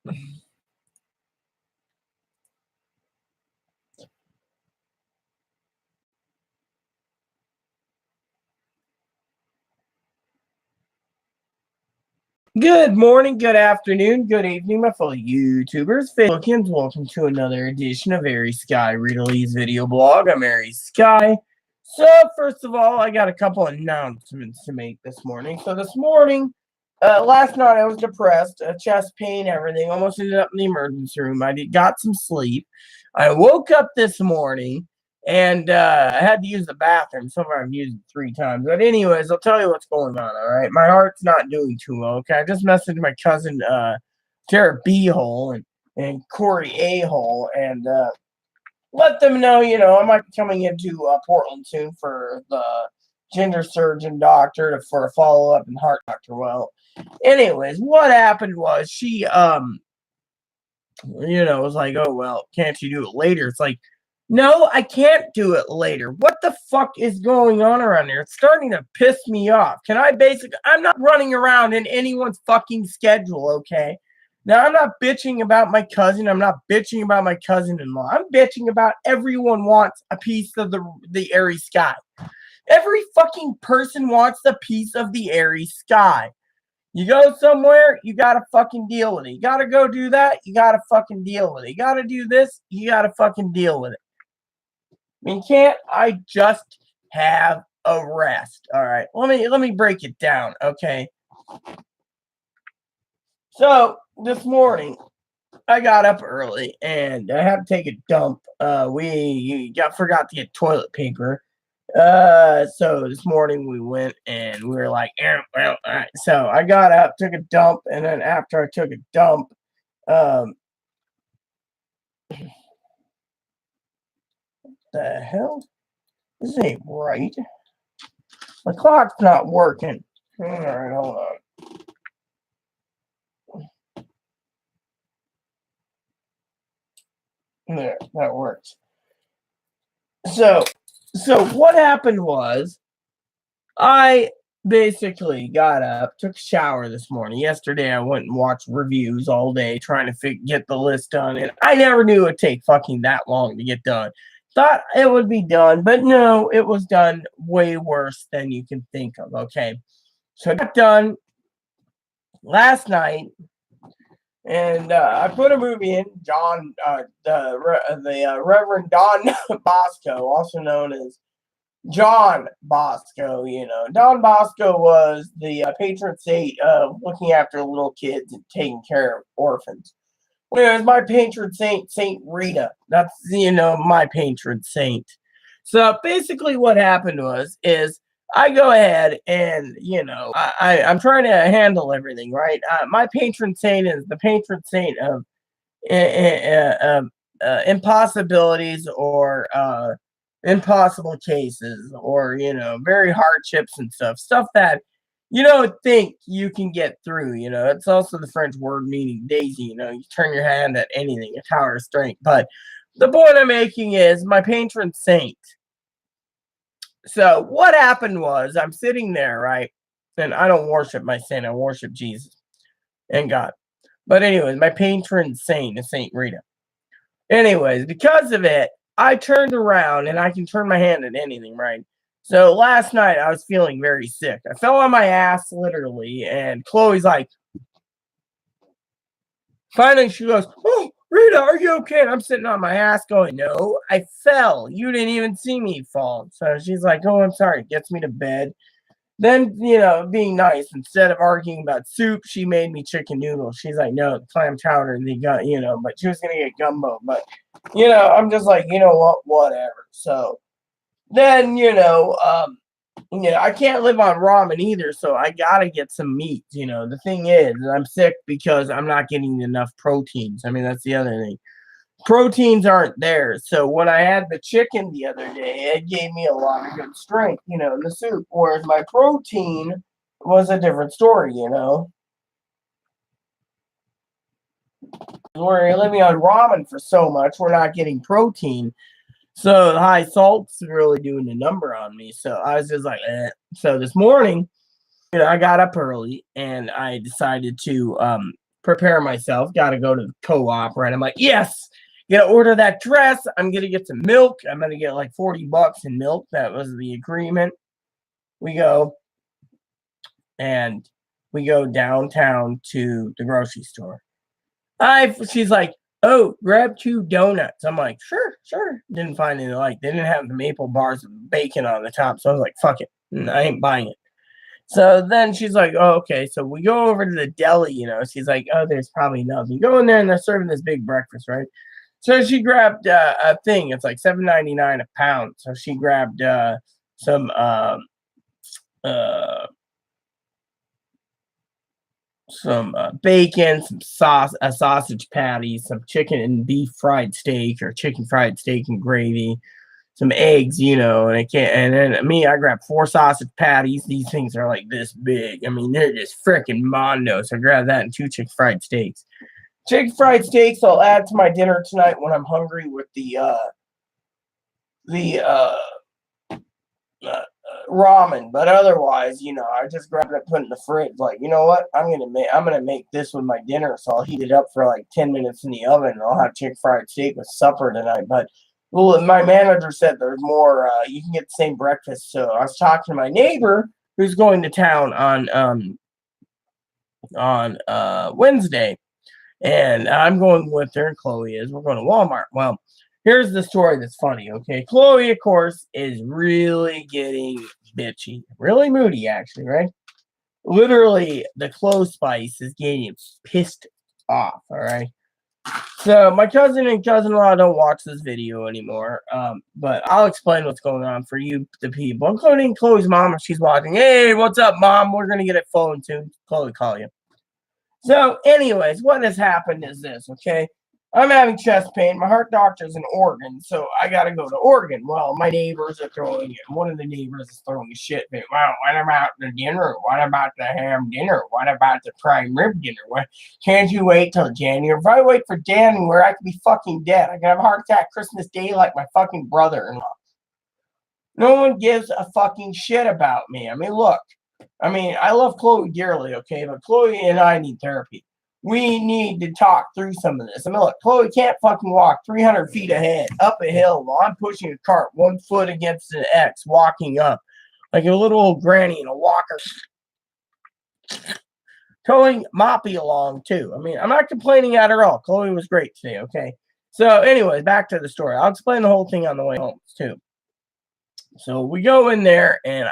Good morning, good afternoon, good evening, my fellow YouTubers, Facebookians. Welcome to another edition of Aries Sky Riddley's video blog. I'm Aries Sky. So, first of all, I got a couple announcements to make this morning. So, this morning, last night I was depressed, chest pain, everything. Almost ended up in the emergency room. I got some sleep. I woke up this morning. And I had to use the bathroom. So far, I've used it 3 times. But anyways, I'll tell you what's going on, all right? My heart's not doing too well, okay? I just messaged my cousin, Tara B-hole and Corey A-hole, and let them know, I might be coming into Portland soon for the gender surgeon doctor for a follow-up and heart doctor. Well, anyways, what happened was she, was like, oh, well, can't you do it later? It's like, no, I can't do it later. What the fuck is going on around here? It's starting to piss me off. I'm not running around in anyone's fucking schedule, okay? Now, I'm not bitching about my cousin. I'm not bitching about my cousin-in-law. I'm bitching about everyone wants a piece of the airy sky. Every fucking person wants a piece of the airy sky. You go somewhere, you gotta fucking deal with it. You gotta go do that, you gotta fucking deal with it. You gotta do this, you gotta fucking deal with it. I mean, can't I just have a rest? All right, let me break it down, okay? So this morning, I got up early and I had to take a dump. Forgot to get toilet paper. So this morning we went and we were like, well, all right. So I got up, took a dump, and then after I took a dump, the hell? This ain't right. My clock's not working. All right, hold on. There, that works. So what happened was I basically got up, took a shower this morning. Yesterday, I went and watched reviews all day trying to get the list done, and I never knew it would take fucking that long to get done. Thought it would be done, but no, it was done way worse than you can think of, okay? So I got done last night, and I put a movie in, the Reverend Don Bosco, also known as John Bosco. Don Bosco was the patron saint of looking after little kids and taking care of orphans. Whereas my patron saint, Saint Rita, that's, my patron saint. So basically what happened is I go ahead and, I'm trying to handle everything, right? My patron saint is the patron saint of impossibilities or impossible cases or very hardships and stuff that you don't think you can get through. It's also the French word meaning daisy. You turn your hand at anything, a tower of strength. But the point I'm making is my patron saint. So what happened was I'm sitting there, right, and I don't worship my saint, I worship Jesus and God. But anyways, my patron saint is Saint Rita. Anyways, because of it, I turned around and I can turn my hand at anything, right? So last night I was feeling very sick. I fell on my ass literally, and Chloe's like, finally she goes, "Oh, Rita, are you okay?" And I'm sitting on my ass going, "No, I fell. You didn't even see me fall." So she's like, "Oh, I'm sorry." Gets me to bed. Then, being nice, instead of arguing about soup, she made me chicken noodles. She's like, no, clam chowder, and they got, but she was going to get gumbo. But, I'm just like, you know what, whatever. So then, I can't live on ramen either, so I got to get some meat. The thing is, I'm sick because I'm not getting enough proteins. I mean, that's the other thing. Proteins aren't there. So when I had the chicken the other day, it gave me a lot of good strength, in the soup. Whereas my protein was a different story, We're living on ramen for so much, we're not getting protein. So the high salt's really doing a number on me. So I was just like, eh. So this morning, I got up early and I decided to prepare myself. Got to go to the co-op, right? I'm like, yes, gonna order that dress. I'm gonna get some milk. I'm gonna get like $40 in milk. That was the agreement. We go and we go downtown to the grocery store. She's like, oh, grab 2 donuts. I'm like, sure. Didn't find any they didn't have the maple bars of bacon on the top. So I was like, fuck it. I ain't buying it. So then she's like, oh, okay. So we go over to the deli, She's like, oh, there's probably nothing. Go in there and they're serving this big breakfast, right? So she grabbed a thing. It's like $7.99 a pound. So she grabbed some bacon, some sauce, a sausage patty, some chicken and beef fried steak or chicken fried steak and gravy, some eggs, and then me, I grabbed 4 sausage patties. These things are like this big. I mean, they're just freaking mondo. So I grabbed that and 2 chicken fried steaks. Chicken fried steaks I'll add to my dinner tonight when I'm hungry with the ramen, but otherwise, I just grabbed it, put it in the fridge. Like, you know what? I'm gonna make this with my dinner, so I'll heat it up for like 10 minutes in the oven, and I'll have chicken fried steak with supper tonight. But my manager said there's more. You can get the same breakfast. So I was talking to my neighbor who's going to town on Wednesday, and I'm going with her. And Chloe is. We're going to Walmart. Well, here's the story that's funny, okay? Chloe, of course, is really getting bitchy. Really moody, actually, right? Literally, the clove spice is getting pissed off, all right? So my cousin and cousin-in-law don't watch this video anymore, but I'll explain what's going on for you, the people, including Chloe's mom if she's watching. Hey, what's up, Mom? We're going to get a phone soon. Chloe, call you. So anyways, what has happened is this, okay? I'm having chest pain. My heart doctor's in Oregon, so I got to go to Oregon. Well, my neighbors are throwing it. One of the neighbors is throwing a shit fit. Well, what about the dinner? What about the ham dinner? What about the prime rib dinner? What, can't you wait till January? If I wait for January, I could be fucking dead. I could have a heart attack Christmas Day like my fucking brother-in-law. No one gives a fucking shit about me. I mean, look. I love Chloe dearly, okay? But Chloe and I need therapy. We need to talk through some of this. Look, Chloe can't fucking walk 300 feet ahead up a hill while I'm pushing a cart 1 foot against an X, walking up like a little old granny in a walker, towing Moppy along too. I'm not complaining at her all. Chloe was great today, okay? So, anyways, back to the story. I'll explain the whole thing on the way home too. So we go in there and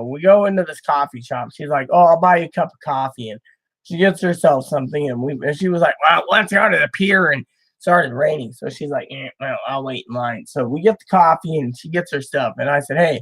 we go into this coffee shop. She's like, oh, I'll buy you a cup of coffee. And she gets herself something. And she was like, well, let's go to the pier. And started raining. So she's like, well, I'll wait in line. So we get the coffee and she gets her stuff. And I said, hey,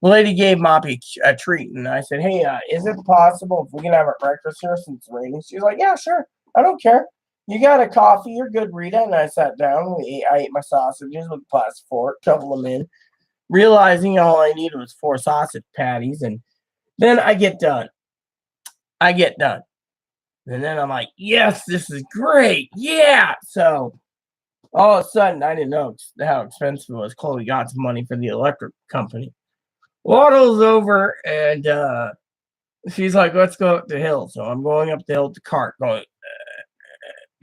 the lady gave Moppy a treat. And I said, hey, is it possible if we can have our breakfast here since it's raining? She's like, yeah, sure. I don't care. You got a coffee. You're good, Rita. And I sat down. I ate my sausages with a plastic fork, shovel them in. Realizing all I needed was 4 sausage patties, and then I get done. And then I'm like, yes, this is great. Yeah. So all of a sudden, I didn't know how expensive it was. Chloe got some money for the electric company. Waddles over, and she's like, let's go up the hill. So I'm going up the hill with the cart, going,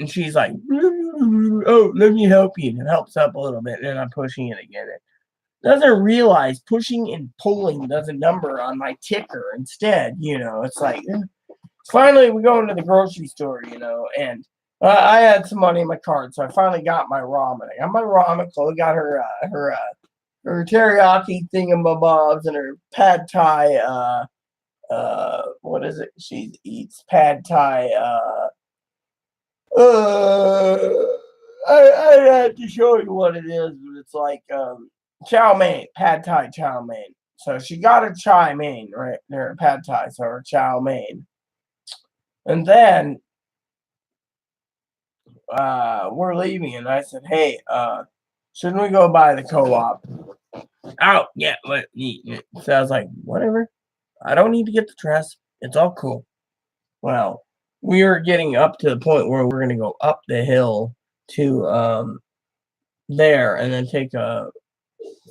and she's like, oh, let me help you. And it helps up a little bit, and then I'm pushing it again. Doesn't realize pushing and pulling does a number on my ticker instead. It's like, finally we go into the grocery store, and I had some money in my card, so I finally got my ramen. I got my ramen. Chloe got her teriyaki thingamabobs and her pad thai. What is it? She eats pad thai. I had to show you what it is, but it's like chow mein, pad thai chow mein. So she got a chow mein right there, pad thai, so her chow mein. And then we're leaving, and I said, hey, shouldn't we go by the co-op? Oh, yeah. So I was like, whatever. I don't need to get the dress. It's all cool. Well, we are getting up to the point where we're going to go up the hill to there and then take a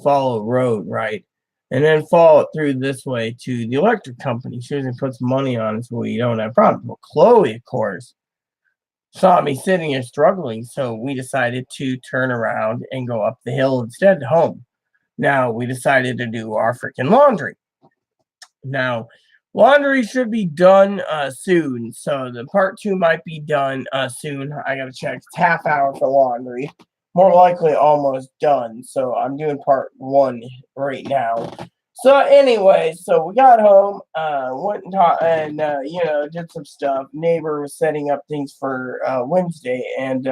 follow road, right? And then follow it through this way to the electric company. She was going to put some money on it so we don't have problems. Well, Chloe, of course, saw me sitting here struggling, so we decided to turn around and go up the hill instead home. Now we decided to do our freaking laundry. Now, laundry should be done soon, so the part 2 might be done soon. I gotta check. It's half hour for laundry. More likely almost done, so I'm doing part 1 right now. So anyway, so we got home, went and taught, and did some stuff. Neighbor was setting up things for Wednesday, and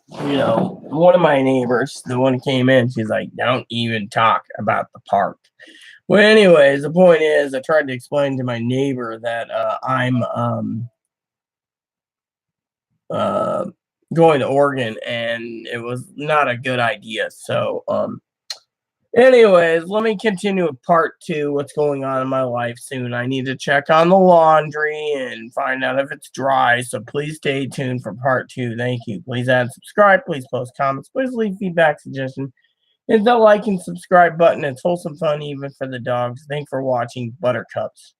one of my neighbors, the one who came in, she's like, "Don't even talk about the park." Well, anyways, the point is, I tried to explain to my neighbor that I'm uh, going to Oregon, and it was not a good idea. So, anyways, let me continue with part 2. What's going on in my life soon? I need to check on the laundry and find out if it's dry. So please stay tuned for part 2. Thank you. Please add, subscribe. Please post comments. Please leave feedback, suggestion. Hit the like and subscribe button. It's wholesome fun even for the dogs. Thanks for watching, Buttercups.